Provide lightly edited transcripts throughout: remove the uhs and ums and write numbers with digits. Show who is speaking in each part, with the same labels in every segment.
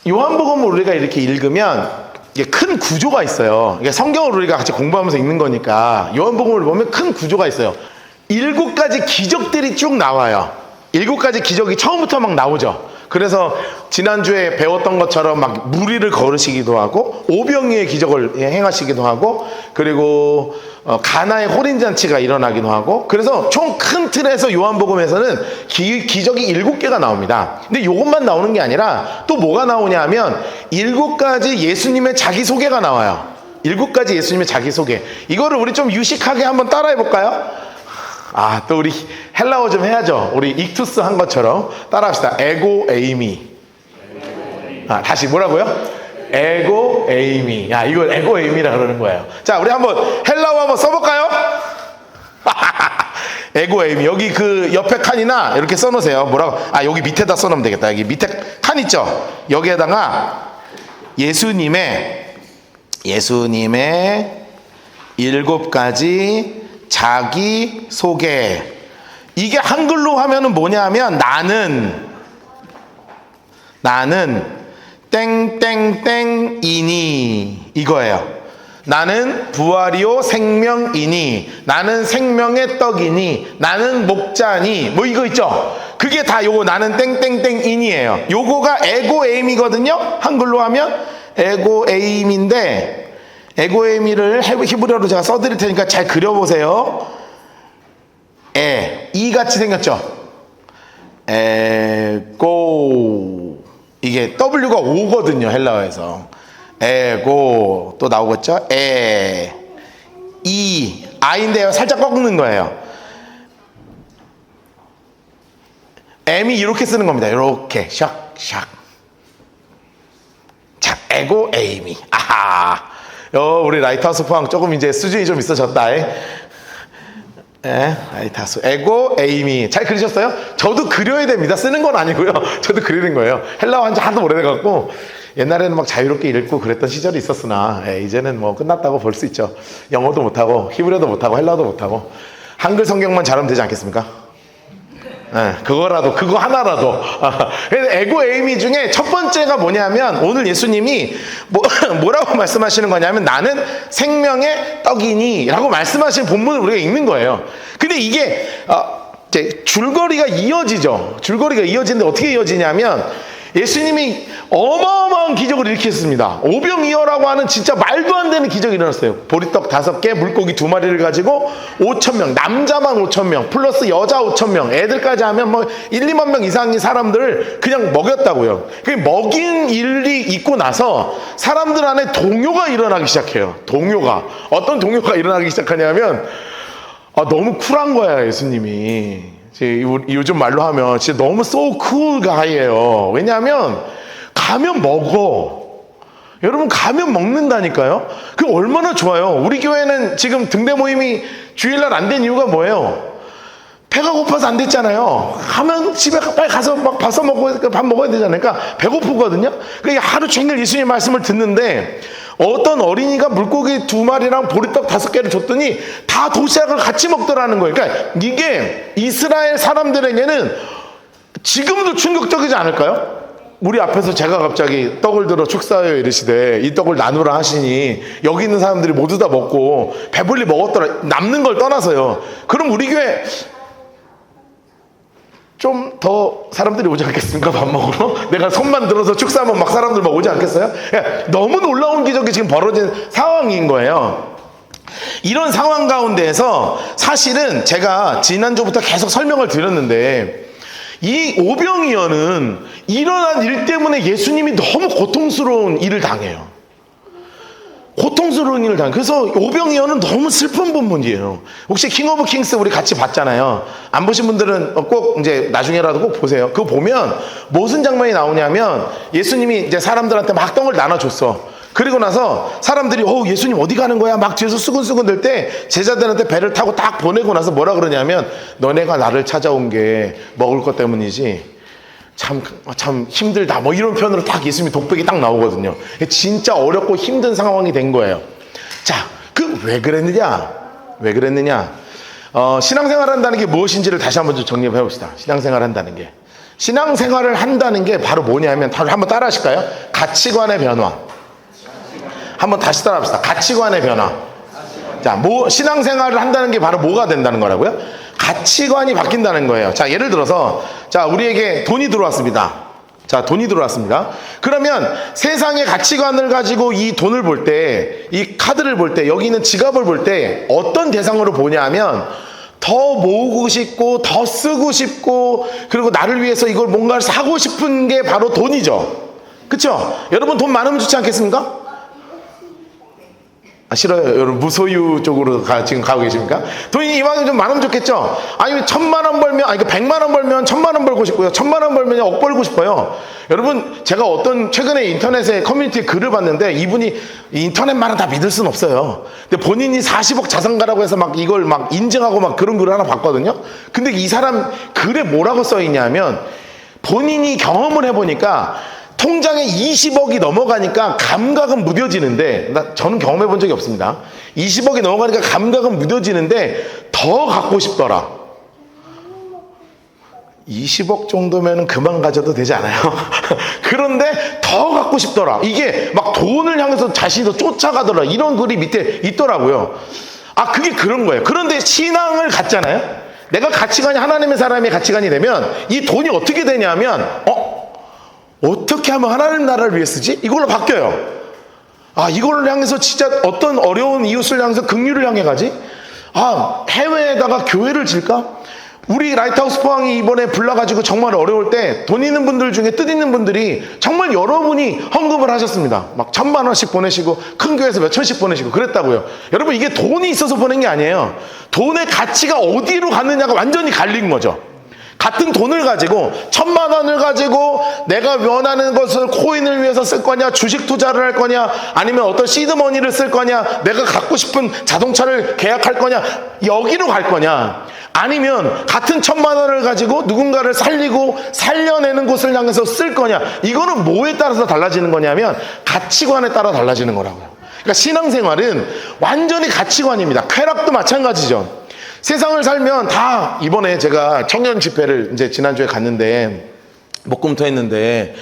Speaker 1: 요한복음을 우리가 이렇게 읽으면 이게 큰 구조가 있어요. 이게 성경을 우리가 같이 공부하면서 읽는 거니까 요한복음을 보면 큰 구조가 있어요. 7가지 기적들이 쭉 나와요. 7가지 기적이 처음부터 막 나오죠. 그래서 지난주에 배웠던 것처럼 막 무리를 걸으시기도 하고 오병이의 기적을 행하시기도 하고 그리고 가나의 혼인잔치가 일어나기도 하고 그래서 총 큰 틀에서 요한복음에서는 기적이 7개가 나옵니다. 근데 이것만 나오는 게 아니라 또 뭐가 나오냐 하면 7가지 예수님의 자기소개가 나와요. 7가지 예수님의 자기소개. 이거를 우리 좀 유식하게 한번 따라해 볼까요? 또 우리 헬라어 좀 해야죠. 우리 익투스 한 것처럼 따라합시다. 에고 에이미. 다시 뭐라고요? 에고 에이미. 이걸 에고 에이미라 그러는 거예요. 자, 우리 한번 헬라어 한번 써볼까요? 에고 에이미. 여기 그 옆에 칸이나 이렇게 써놓으세요. 뭐라고? 여기 밑에다 써놓으면 되겠다. 여기 밑에 칸 있죠? 여기에다가 예수님의 7가지 자기 소개. 이게 한글로 하면은 뭐냐면 나는 땡땡땡이니 이거예요. 나는 부활이요 생명이니, 나는 생명의 떡이니, 나는 목자니, 뭐 이거 있죠. 그게 다 요거 나는 땡땡땡이니예요. 요거가 에고에임이거든요. 한글로 하면 에고에임인데, 에고에미를 히브리어로 제가 써드릴 테니까 잘 그려보세요. 이 같이 생겼죠. 에고. 이게 W가 O거든요, 헬라어에서. 에고. 또 나오겠죠. I인데요, 살짝 꺾는 거예요. M이 이렇게 쓰는 겁니다. 이렇게 샥샥. 자, 에고에이미. 우리 라이트하우스 포항 조금 이제 수준이 좀 있어졌다. 라이트하우스. 에고에이미. 잘 그리셨어요? 저도 그려야 됩니다. 쓰는 건 아니고요. 저도 그리는 거예요. 헬라어 한지 하도 오래돼갖고 옛날에는 막 자유롭게 읽고 그랬던 시절이 있었으나 이제는 뭐 끝났다고 볼 수 있죠. 영어도 못하고 히브리어도 못하고 헬라어도 못하고 한글 성경만 잘하면 되지 않겠습니까? 그거 하나라도. 그래서 에고에이미 중에 첫 번째가 뭐냐면 오늘 예수님이 뭐라고 말씀하시는 거냐면 나는 생명의 떡이니 라고 말씀하시는 본문을 우리가 읽는 거예요. 근데 이게 이제 줄거리가 이어지죠. 줄거리가 이어지는데 어떻게 이어지냐면 예수님이 어마어마한 기적을 일으켰습니다. 오병이어라고 하는 진짜 말도 안 되는 기적이 일어났어요. 보리떡 5개, 물고기 2마리를 가지고 5,000명, 남자만 5,000명, 플러스 여자 5,000명, 애들까지 하면 뭐 1, 2만 명 이상의 사람들을 그냥 먹였다고요. 그 먹인 일이 있고 나서 사람들 안에 동요가 일어나기 시작해요. 동요가. 어떤 동요가 일어나기 시작하냐면 너무 쿨한 거야, 예수님이. 요즘 말로 하면 진짜 너무 so cool guy예요. 왜냐하면 가면 먹어. 여러분 가면 먹는다니까요. 그게 얼마나 좋아요. 우리 교회는 지금 등대 모임이 주일날 안 된 이유가 뭐예요? 배가 고파서 안 됐잖아요. 하면 집에 빨리 가서 막 밥 먹어야 되잖아요. 그러니까 배고프거든요. 그러니까 하루 종일 예수님 말씀을 듣는데 어떤 어린이가 물고기 2마리랑 보리떡 5개를 줬더니 다 도시락을 같이 먹더라는 거예요. 그러니까 이게 이스라엘 사람들에게는 지금도 충격적이지 않을까요? 우리 앞에서 제가 갑자기 떡을 들어 축사하여 이르시되 이 떡을 나누라 하시니 여기 있는 사람들이 모두 다 먹고 배불리 먹었더라. 남는 걸 떠나서요. 그럼 우리 교회 좀 더 사람들이 오지 않겠습니까? 밥 먹으러? 내가 손만 들어서 축사하면 막 사람들 막 오지 않겠어요? 너무 놀라운 기적이 지금 벌어진 상황인 거예요. 이런 상황 가운데에서 사실은 제가 지난주부터 계속 설명을 드렸는데 이 오병이어는 일어난 일 때문에 예수님이 너무 고통스러운 일을 당해요. 고통스러운 일을 당해요. 그래서 오병이어는 너무 슬픈 본문이에요. 혹시 킹 오브 킹스 우리 같이 봤잖아요. 안 보신 분들은 꼭 이제 나중에라도 꼭 보세요. 그거 보면 무슨 장면이 나오냐면 예수님이 이제 사람들한테 막 떡을 나눠줬어. 그리고 나서 사람들이 예수님 어디 가는 거야? 막 뒤에서 수근수근 될 때 제자들한테 배를 타고 딱 보내고 나서 뭐라 그러냐면 너네가 나를 찾아온 게 먹을 것 때문이지 참 힘들다 뭐 이런 표현으로 딱 예수님이 독백이 딱 나오거든요. 진짜 어렵고 힘든 상황이 된 거예요. 자, 왜 그랬느냐? 신앙생활 한다는 게 무엇인지를 다시 한번 좀 정리해 봅시다. 신앙생활 한다는 게 신앙생활을 한다는 게 바로 뭐냐면, 한번 따라 하실까요? 가치관의 변화. 한번 다시 따라 합시다. 가치관의 변화. 자, 신앙생활을 한다는 게 바로 뭐가 된다는 거라고요? 가치관이 바뀐다는 거예요. 자, 예를 들어서, 자, 우리에게 돈이 들어왔습니다. 자, 돈이 들어왔습니다. 그러면 세상의 가치관을 가지고 이 돈을 볼 때, 이 카드를 볼 때, 여기 있는 지갑을 볼 때 어떤 대상으로 보냐 하면, 더 모으고 싶고, 더 쓰고 싶고, 그리고 나를 위해서 이걸 뭔가를 사고 싶은 게 바로 돈이죠. 그쵸? 여러분 돈 많으면 좋지 않겠습니까? 아, 싫어요. 여러분 무소유 쪽으로 지금 가고 계십니까? 돈이 이만큼 좀 많으면 좋겠죠? 아니면 1,000만 원 벌면, 100만 원 벌면 1,000만 원 벌고 싶고요. 1,000만 원 벌면 억 벌고 싶어요. 여러분, 제가 어떤 최근에 인터넷에 커뮤니티에 글을 봤는데, 이분이 인터넷만은 다 믿을 수는 없어요. 근데 본인이 40억 자산가라고 해서 막 이걸 막 인증하고 막 그런 글을 하나 봤거든요. 근데 이 사람 글에 뭐라고 써 있냐면, 본인이 경험을 해보니까 통장에 20억이 넘어가니까 감각은 무뎌지는데, 저는 경험해 본 적이 없습니다. 20억이 넘어가니까 감각은 무뎌지는데 더 갖고 싶더라. 20억 정도면 그만 가져도 되지 않아요? 그런데 더 갖고 싶더라. 이게 막 돈을 향해서 자신이 더 쫓아가더라. 이런 글이 밑에 있더라고요. 아, 그게 그런 거예요. 그런데 신앙을 갖잖아요. 내가 가치관이 하나님의 사람의 가치관이 되면 이 돈이 어떻게 되냐면, 어떻게 하면 하나님 나라를 위해 쓰지? 이걸로 바뀌어요. 아, 이걸 향해서 진짜 어떤 어려운 이웃을 향해서 긍휼을 향해 가지? 아, 해외에다가 교회를 질까? 우리 라이트하우스 포항이 이번에 불나가지고 정말 어려울 때 돈 있는 분들 중에 뜻 있는 분들이 정말 여러분이 헌금을 하셨습니다. 막 1,000만 원씩 보내시고 큰 교회에서 몇 천씩 보내시고 그랬다고요. 여러분, 이게 돈이 있어서 보낸 게 아니에요. 돈의 가치가 어디로 갔느냐가 완전히 갈린 거죠. 같은 돈을 가지고 1,000만 원을 가지고 내가 원하는 것을 코인을 위해서 쓸 거냐, 주식 투자를 할 거냐, 아니면 어떤 시드머니를 쓸 거냐, 내가 갖고 싶은 자동차를 계약할 거냐, 여기로 갈 거냐, 아니면 같은 1,000만 원을 가지고 누군가를 살리고 살려내는 곳을 향해서 쓸 거냐, 이거는 뭐에 따라서 달라지는 거냐면 가치관에 따라 달라지는 거라고요. 그러니까 신앙생활은 완전히 가치관입니다. 쾌락도 마찬가지죠. 세상을 살면 다, 이번에 제가 청년 집회를 이제 지난주에 갔는데, 목금토 했는데,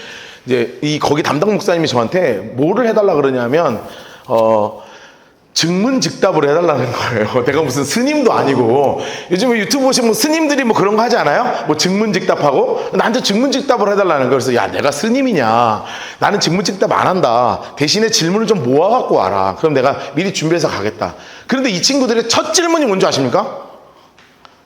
Speaker 1: 이제 거기 담당 목사님이 저한테 뭐를 해달라 그러냐면, 증문즉답을 해달라는 거예요. 내가 무슨 스님도 아니고, 요즘에 유튜브 보시면 스님들이 뭐 그런 거 하지 않아요? 뭐 증문즉답하고, 나한테 증문즉답을 해달라는 거예요. 그래서 야, 내가 스님이냐? 나는 증문즉답 안 한다. 대신에 질문을 좀 모아갖고 와라. 그럼 내가 미리 준비해서 가겠다. 그런데 이 친구들의 첫 질문이 뭔지 아십니까?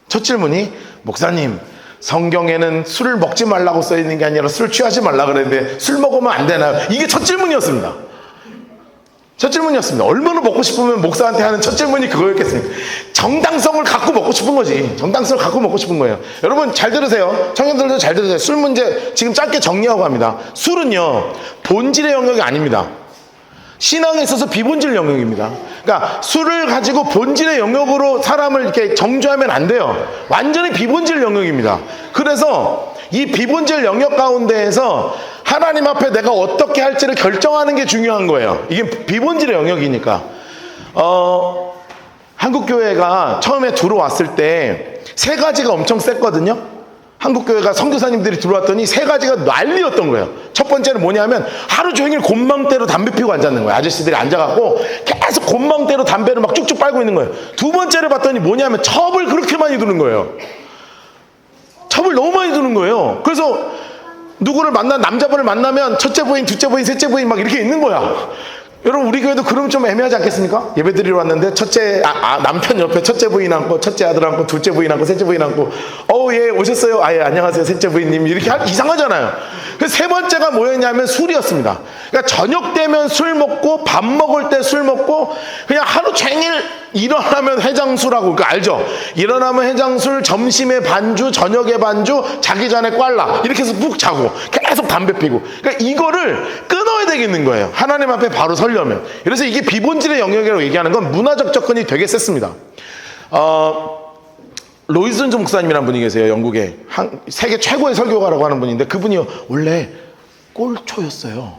Speaker 1: 첫 질문이, 목사님, 성경에는 술을 먹지 말라고 써있는 게 아니라 술 취하지 말라 그랬는데 술 먹으면 안 되나요? 이게 첫 질문이었습니다. 첫 질문이었습니다. 얼마나 먹고 싶으면 목사한테 하는 첫 질문이 그거였겠습니까? 정당성을 갖고 먹고 싶은 거지. 정당성을 갖고 먹고 싶은 거예요. 여러분 잘 들으세요. 청년들도 잘 들으세요. 술 문제 지금 짧게 정리하고 합니다. 술은요, 본질의 영역이 아닙니다. 신앙에 있어서 비본질 영역입니다. 그러니까 술을 가지고 본질의 영역으로 사람을 이렇게 정죄하면 안 돼요. 완전히 비본질 영역입니다. 그래서 이 비본질 영역 가운데에서 하나님 앞에 내가 어떻게 할지를 결정하는 게 중요한 거예요. 이게 비본질의 영역이니까. 한국교회가 처음에 들어왔을 때 세 가지가 엄청 셌거든요. 한국교회가 선교사님들이 들어왔더니 세 가지가 난리였던 거예요. 첫 번째는 뭐냐면 하루 종일 곤망대로 담배 피우고 앉았는 거예요. 아저씨들이 앉아갖고 계속 곤망대로 담배를 막 쭉쭉 빨고 있는 거예요. 두 번째를 봤더니 뭐냐면 첩을 그렇게 많이 두는 거예요. 첩을 너무 많이 두는 거예요. 그래서 누구를 남자분을 만나면 첫째 부인, 둘째 부인, 셋째 부인 막 이렇게 있는 거야. 여러분 우리 교회도 그러면 좀 애매하지 않겠습니까? 예배 드리러 왔는데 남편 옆에 첫째 부인 앉고, 첫째 아들 앉고, 둘째 부인 앉고, 셋째 부인 앉고, 예 오셨어요? 예 안녕하세요 셋째 부인님, 이렇게 이상하잖아요. 그래서 세 번째가 뭐였냐면 술이었습니다. 그러니까 저녁 되면 술 먹고, 밥 먹을 때 술 먹고, 그냥 하루 종일 일어나면 해장술하고, 그러니까 알죠? 일어나면 해장술, 점심에 반주, 저녁에 반주, 자기 전에 꽐라, 이렇게 해서 푹 자고 계속 담배 피고. 그러니까 이거를 끊어야 되겠는 거예요. 하나님 앞에 바로 서려면. 그래서 이게 비본질의 영역이라고 얘기하는 건 문화적 접근이 되게 셌습니다. 로이스 존즈 목사님이라는 분이 계세요. 영국에 세계 최고의 설교가라고 하는 분인데, 그분이 원래 꼴초였어요.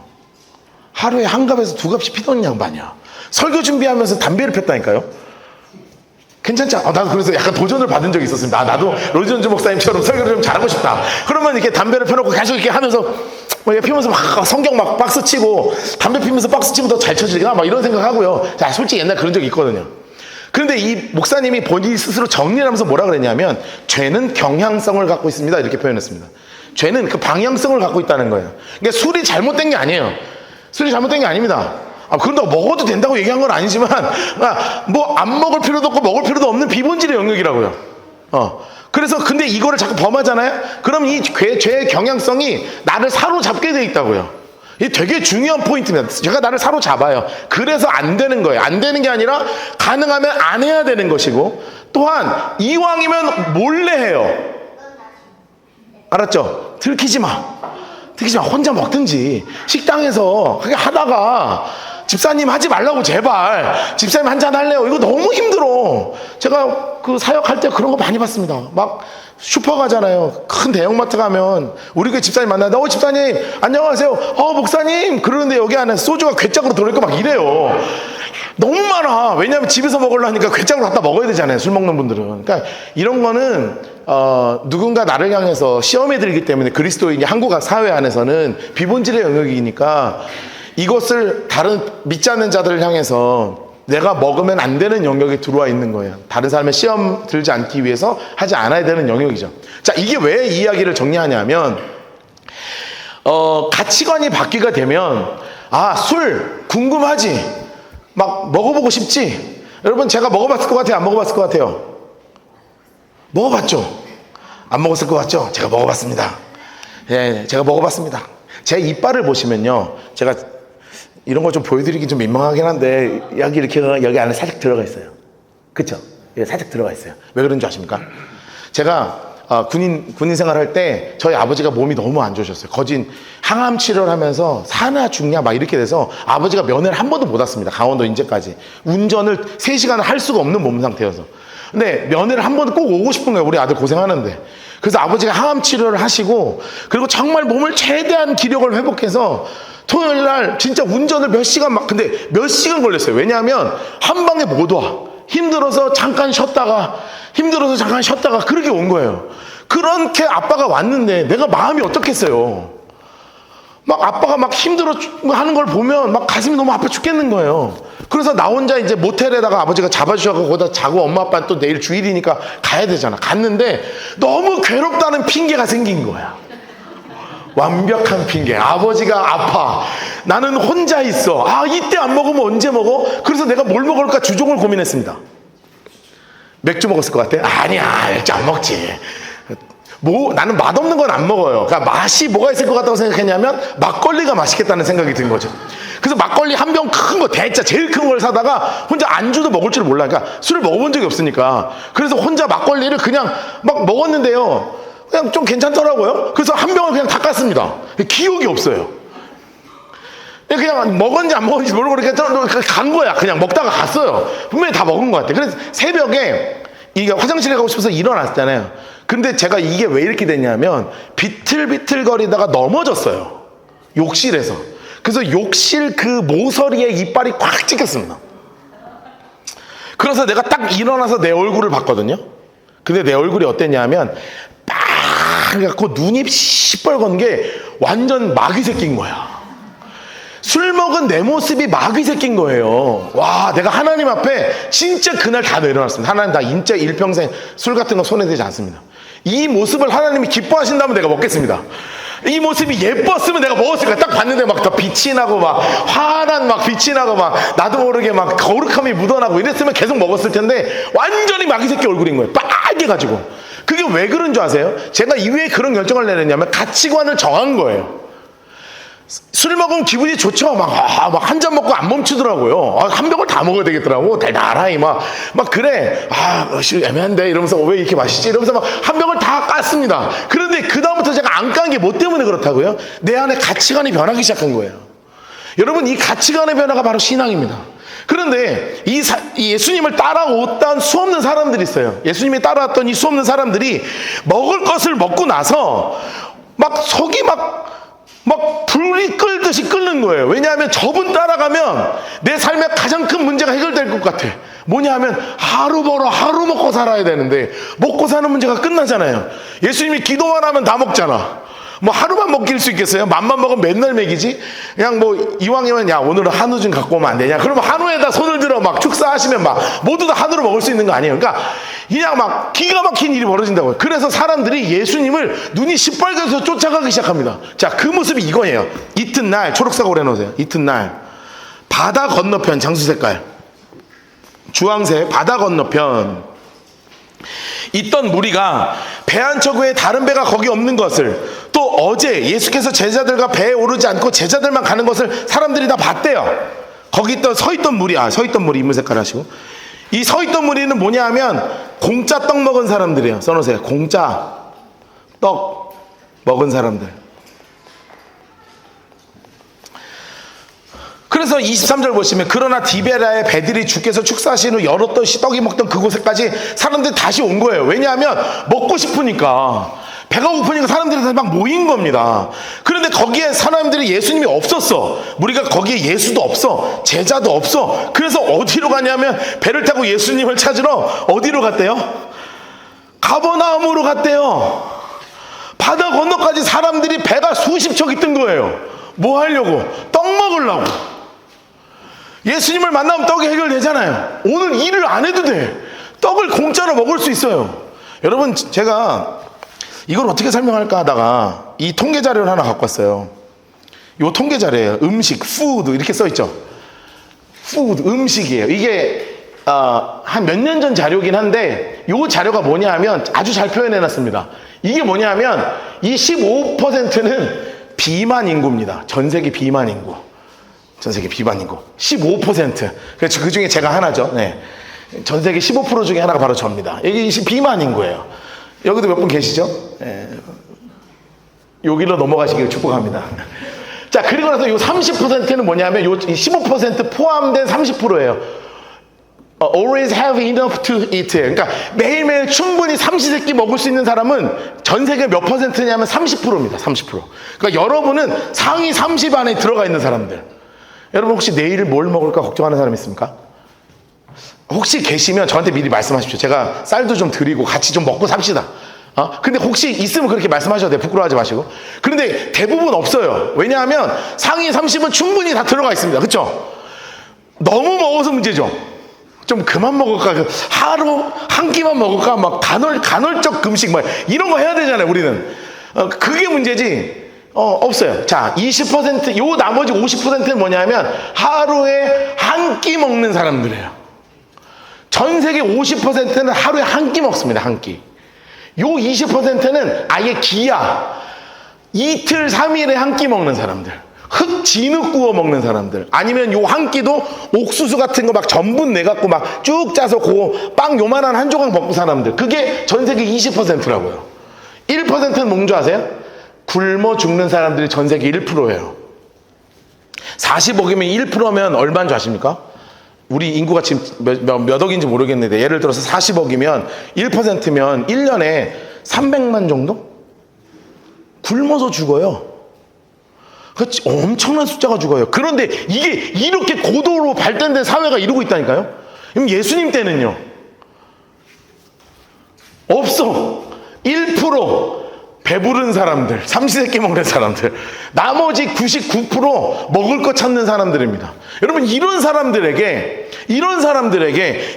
Speaker 1: 하루에 한 갑에서 두 갑씩 피던 양반이야. 설교 준비하면서 담배를 폈다니까요. 괜찮지 않아? 나도 그래서 약간 도전을 받은 적이 있었습니다. 나도 로이존즈 목사님처럼 설교를 좀 잘하고 싶다. 그러면 이렇게 담배를 펴놓고 계속 이렇게 하면서 막 피면서 막 성경 막 박스 치고 담배 피면서 박스 치면 더 잘 쳐지겠나? 막 이런 생각하고요. 자, 솔직히 옛날 그런 적이 있거든요. 그런데 이 목사님이 본인 스스로 정리를 하면서 뭐라 그랬냐면 죄는 경향성을 갖고 있습니다. 이렇게 표현했습니다. 죄는 그 방향성을 갖고 있다는 거예요. 그러니까 술이 잘못된 게 아니에요. 술이 잘못된 게 아닙니다. 그런다고 먹어도 된다고 얘기한 건 아니지만 뭐 안 먹을 필요도 없고 먹을 필요도 없는 비본질의 영역이라고요. 그래서 근데 이거를 자꾸 범하잖아요. 그럼 이 죄의 경향성이 나를 사로잡게 돼 있다고요. 이게 되게 중요한 포인트입니다. 제가 나를 사로잡아요. 그래서 안 되는 거예요. 안 되는 게 아니라 가능하면 안 해야 되는 것이고, 또한 이왕이면 몰래 해요. 알았죠? 들키지 마. 혼자 먹든지 식당에서 그렇게 하다가 집사님 하지 말라고 제발 집사님 한잔 할래요. 이거 너무 힘들어. 제가 그 사역할 때 그런 거 많이 봤습니다. 막 슈퍼 가잖아요. 큰 대형마트 가면 우리 교회 집사님 만나다 집사님 안녕하세요. 목사님 그러는데 여기 안에 소주가 괴짝으로 들어있고 막 이래요. 너무 많아. 왜냐하면 집에서 먹으려니까 괴짝으로 갖다 먹어야 되잖아요. 술 먹는 분들은. 그러니까 이런 거는 누군가 나를 향해서 시험에 들기 때문에 그리스도인이 한국 사회 안에서는 비본질의 영역이니까 이것을 다른 믿지 않는 자들을 향해서 내가 먹으면 안 되는 영역에 들어와 있는 거예요. 다른 사람의 시험 들지 않기 위해서 하지 않아야 되는 영역이죠. 자, 이게 왜 이 이야기를 정리하냐면 가치관이 바뀌게 되면 술 궁금하지? 막 먹어보고 싶지? 여러분 제가 먹어봤을 것 같아요? 안 먹어봤을 것 같아요? 먹어봤죠? 안 먹었을 것 같죠? 제가 먹어봤습니다. 예, 제가 먹어봤습니다. 제 이빨을 보시면요, 제가 이런 걸 좀 보여드리기 좀 민망하긴 한데 여기 안에 살짝 들어가 있어요. 그쵸? 예, 살짝 들어가 있어요. 왜 그런지 아십니까? 제가 군인 생활할 때 저희 아버지가 몸이 너무 안 좋으셨어요. 거진 항암 치료를 하면서 사나 죽냐 막 이렇게 돼서 아버지가 면회를 한 번도 못 왔습니다. 강원도 인제까지. 운전을 3시간을 할 수가 없는 몸 상태여서. 근데 면회를 한 번도 꼭 오고 싶은 거예요. 우리 아들 고생하는데. 그래서 아버지가 항암 치료를 하시고, 그리고 정말 몸을 최대한 기력을 회복해서 토요일 날 진짜 운전을 몇 시간 근데 몇 시간 걸렸어요. 왜냐하면 한 방에 못 와. 힘들어서 잠깐 쉬었다가 그렇게 온 거예요. 그렇게 아빠가 왔는데 내가 마음이 어떻겠어요. 막 아빠가 막 힘들어 하는 걸 보면 막 가슴이 너무 아파 죽겠는 거예요. 그래서 나 혼자 이제 모텔에다가 아버지가 잡아주셔서 거기다 자고, 엄마 아빠는 또 내일 주일이니까 가야 되잖아. 갔는데 너무 괴롭다는 핑계가 생긴 거야. 완벽한 핑계. 아버지가 아파. 나는 혼자 있어. 이때 안 먹으면 언제 먹어? 그래서 내가 뭘 먹을까 주종을 고민했습니다. 맥주 먹었을 것 같아? 아니야, 맥주 안 먹지. 나는 맛없는 건 안 먹어요. 그러니까 맛이 뭐가 있을 것 같다고 생각했냐면 막걸리가 맛있겠다는 생각이 든 거죠. 그래서 막걸리 한 병 큰 거, 대짜 제일 큰 걸 사다가 혼자 안주도 먹을 줄 몰라. 그러니까 술을 먹어본 적이 없으니까. 그래서 혼자 막걸리를 그냥 막 먹었는데요, 그냥 좀 괜찮더라고요. 그래서 한 병을 그냥 다 깠습니다. 기억이 없어요. 그냥 먹었는지 안 먹었는지 모르고 이렇게 간 거야. 그냥 먹다가 갔어요. 분명히 다 먹은 것 같아. 그래서 새벽에 이게 화장실에 가고 싶어서 일어났잖아요. 근데 제가 이게 왜 이렇게 됐냐면 비틀비틀거리다가 넘어졌어요. 욕실에서. 그래서 욕실 그 모서리에 이빨이 꽉 찍혔습니다. 그래서 내가 딱 일어나서 내 얼굴을 봤거든요. 근데 내 얼굴이 어땠냐면 빨갛고 눈이 시뻘건 게 완전 마귀 새끼인 거야. 술 먹은 내 모습이 마귀 새끼인 거예요. 와, 내가 하나님 앞에 진짜 그날 다 내려놨습니다. 하나님, 나 진짜 일평생 술 같은 거 손에 대지 않습니다. 이 모습을 하나님이 기뻐하신다면 내가 먹겠습니다. 이 모습이 예뻤으면 내가 먹었을 거야. 딱 봤는데 막 다 빛이 나고 막 환한 막 빛이 나고 막 나도 모르게 막 거룩함이 묻어나고 이랬으면 계속 먹었을 텐데 완전히 마귀 새끼 얼굴인 거예요. 빨개 가지고. 그게 왜 그런 줄 아세요? 제가 이후에 그런 결정을 내렸냐면 가치관을 정한 거예요. 술 먹으면 기분이 좋죠. 막 한 잔 먹고 안 멈추더라고요. 한 병을 다 먹어야 되겠더라고. 달달하니 막 그래. 애매한데 이러면서 왜 이렇게 맛있지? 이러면서 막 한 병을 다 깠습니다. 그런데 그다음부터 제가 안 깐 게 뭐 때문에 그렇다고요? 내 안에 가치관이 변하기 시작한 거예요. 여러분, 이 가치관의 변화가 바로 신앙입니다. 그런데 이 예수님을 따라왔던 수없는 사람들이 있어요. 예수님이 따라왔던 이 수없는 사람들이 먹을 것을 먹고 나서 막 속이 막 막 불이 끓듯이 끓는 거예요. 왜냐하면 저분 따라가면 내 삶의 가장 큰 문제가 해결될 것 같아. 뭐냐 하면 하루 벌어 하루 먹고 살아야 되는데 먹고 사는 문제가 끝나잖아요. 예수님이 기도만 하면 다 먹잖아. 뭐 하루만 먹길 수 있겠어요? 맘만 먹으면 맨날 먹이지? 그냥 뭐 이왕이면 야 오늘은 한우 좀 갖고 오면 안 되냐? 그러면 한우에다 손을 들어 막 축사하시면 막 모두 다 한우로 먹을 수 있는 거 아니에요? 그러니까 그냥 막 기가 막힌 일이 벌어진다고요. 그래서 사람들이 예수님을 눈이 시뻘개서 쫓아가기 시작합니다. 자, 그 모습이 이거예요. 이튿날 초록색 오래 놓으세요. 이튿날 바다 건너편 장수 색깔 주황색 바다 건너편 있던 무리가 배 한 척 외에 다른 배가 거기 없는 것을 또 어제 예수께서 제자들과 배에 오르지 않고 제자들만 가는 것을 사람들이 다 봤대요. 거기 서 있던 무리 인물 색깔 하시고 이 서 있던 무리는 뭐냐 하면 공짜 떡 먹은 사람들이에요. 써놓으세요. 공짜 떡 먹은 사람들. 그래서 23절 보시면 그러나 디베라의 배들이 주께서 축사하신 후 여러 떡이 먹던 그곳에까지 사람들이 다시 온 거예요. 왜냐하면 먹고 싶으니까 배가 고프니까 사람들이 다 막 모인 겁니다. 그런데 거기에 사람들이 예수님이 없었어. 우리가 거기에 예수도 없어. 제자도 없어. 그래서 어디로 가냐면 배를 타고 예수님을 찾으러 어디로 갔대요? 가버나움으로 갔대요. 바다 건너까지 사람들이 배가 수십 척이 뜬 거예요. 뭐 하려고? 떡 먹으려고. 예수님을 만나면 떡이 해결되잖아요. 오늘 일을 안 해도 돼. 떡을 공짜로 먹을 수 있어요. 여러분, 제가 이걸 어떻게 설명할까 하다가 이 통계 자료를 하나 갖고 왔어요. 이 통계 자료예요. 음식, 푸드 이렇게 써 있죠. 푸드, 음식이에요. 이게 한 몇 년 전 자료긴 한데 이 자료가 뭐냐 하면 아주 잘 표현해 놨습니다. 이게 뭐냐 하면 이 15%는 비만 인구입니다. 전 세계 비만 인구. 전 세계 비만 인구 15%. 그렇죠. 그 중에 제가 하나죠. 네. 전 세계 15% 중에 하나가 바로 저입니다. 이게 비만 인구예요. 여기도 몇 분 계시죠? 네. 여기로 넘어가시기를 축복합니다. 자, 그리고 나서 이 30%는 뭐냐면 이 15% 포함된 30%예요. Always have enough to eat. 그러니까 매일매일 충분히 삼시세끼 먹을 수 있는 사람은 전 세계 몇 %냐면 30%입니다. 30%. 그러니까 여러분은 상위 30 안에 들어가 있는 사람들. 여러분 혹시 내일 뭘 먹을까 걱정하는 사람 있습니까? 혹시 계시면 저한테 미리 말씀하십시오. 제가 쌀도 좀 드리고 같이 좀 먹고 삽시다. 근데 혹시 있으면 그렇게 말씀하셔도 돼요. 부끄러워하지 마시고. 그런데 대부분 없어요. 왜냐하면 상위 30은 충분히 다 들어가 있습니다. 그렇죠? 너무 먹어서 문제죠. 좀 그만 먹을까? 하루 한 끼만 먹을까? 막 간헐적 금식 막 이런 거 해야 되잖아요. 우리는 그게 문제지. 없어요. 자, 20% 요 나머지 50%는 뭐냐면 하루에 한 끼 먹는 사람들이에요. 전 세계 50%는 하루에 한 끼 먹습니다. 한 끼. 요 20%는 아예 기야. 이틀 3일에 한 끼 먹는 사람들. 진흙 구워 먹는 사람들. 아니면 요 한 끼도 옥수수 같은 거 막 전분 내갖고 막 쭉 짜서 그 빵 요만한 한 조각 먹고 사람들. 그게 전 세계 20%라고요. 1%는 뭔지 아세요? 굶어 죽는 사람들이 전 세계 1%예요. 40억이면 1%면 얼마인 줄 아십니까? 우리 인구가 지금 몇 억인지 모르겠는데 예를 들어서 40억이면 1%면 1년에 300만 정도? 굶어서 죽어요. 그렇지, 엄청난 숫자가 죽어요. 그런데 이게 이렇게 고도로 발전된 사회가 이루고 있다니까요. 그럼 예수님 때는요? 없어. 1% 배부른 사람들, 삼시세끼 먹는 사람들, 나머지 99% 먹을 거 찾는 사람들입니다. 여러분, 이런 사람들에게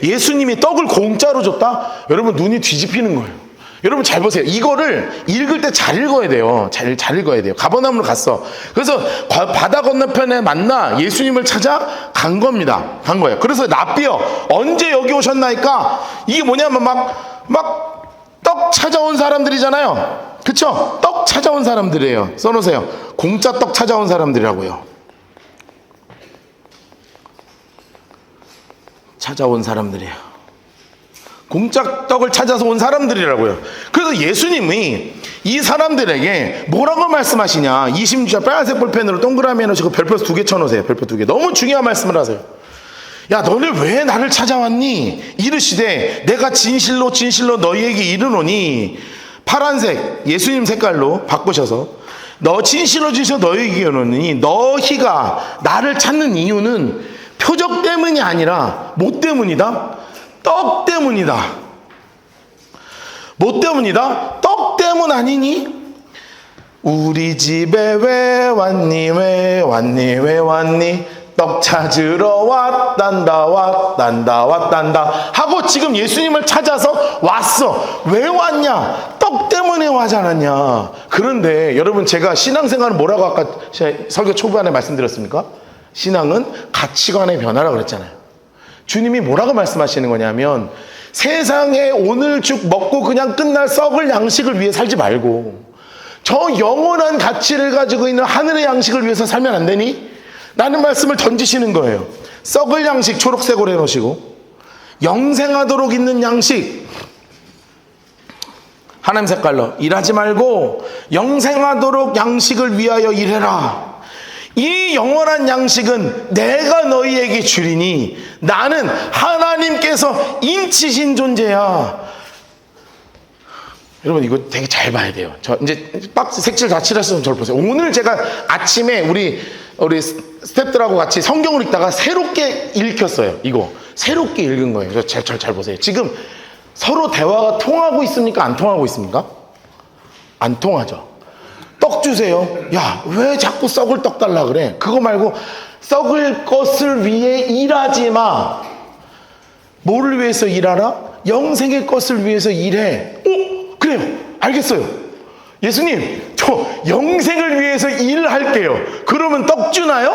Speaker 1: 예수님이 떡을 공짜로 줬다? 여러분, 눈이 뒤집히는 거예요. 여러분 잘 보세요. 이거를 읽을 때 잘 읽어야 돼요. 잘 읽어야 돼요. 가버나움으로 갔어. 그래서 바다 건너편에 만나 예수님을 찾아 간 겁니다. 간 거예요. 그래서 납비여 언제 여기 오셨나이까? 이게 뭐냐면 막 떡 찾아온 사람들이잖아요. 그쵸? 떡 찾아온 사람들이에요. 써놓으세요. 공짜 떡 찾아온 사람들이라고요. 찾아온 사람들이에요. 공짜 떡을 찾아서 온 사람들이라고요. 그래서 예수님이 이 사람들에게 뭐라고 말씀하시냐. 26절 빨간색 볼펜으로 동그라미 해놓으시고 별표 2개 쳐놓으세요. 별표 2개. 너무 중요한 말씀을 하세요. 야, 너네 왜 나를 찾아왔니? 이르시되 내가 진실로 너희에게 이르노니 파란색 예수님 색깔로 바꾸셔서 너 진실로 주셔 너희에게 이르노니 너희가 나를 찾는 이유는 표적 때문이 아니라 뭐 때문이다? 떡 때문이다. 뭐 때문이다? 떡 때문 아니니? 우리 집에 왜 왔니 왜 왔니 왜 왔니 떡 찾으러 왔단다 하고 지금 예수님을 찾아서 왔어. 왜 왔냐? 떡 때문에 와지 않았냐? 그런데 여러분, 제가 신앙생활은 뭐라고 아까 설교 초반에 말씀드렸습니까? 신앙은 가치관의 변화라고 그랬잖아요. 주님이 뭐라고 말씀하시는 거냐면 세상에 오늘 죽 먹고 그냥 끝날 썩을 양식을 위해 살지 말고 저 영원한 가치를 가지고 있는 하늘의 양식을 위해서 살면 안 되니? 라는 말씀을 던지시는 거예요. 썩을 양식 초록색으로 해놓으시고 영생하도록 있는 양식 하나님 색깔로 일하지 말고 영생하도록 양식을 위하여 일해라. 이 영원한 양식은 내가 너희에게 주리니 나는 하나님께서 인치신 존재야. 여러분, 이거 되게 잘 봐야 돼요. 저 이제 박스 색칠 다 칠했으면 저를 보세요. 오늘 제가 아침에 우리 스태프들하고 같이 성경을 읽다가 새롭게 읽혔어요. 이거 새롭게 읽은 거예요. 잘 보세요. 지금 서로 대화가 통하고 있습니까? 안 통하고 있습니까? 안 통하죠. 떡 주세요. 야, 왜 자꾸 썩을 떡 달라 그래? 그거 말고 썩을 것을 위해 일하지 마. 뭐를 위해서 일하라? 영생의 것을 위해서 일해. 그래요. 알겠어요. 예수님, 저 영생을 위해서 일할게요. 그러면 떡 주나요?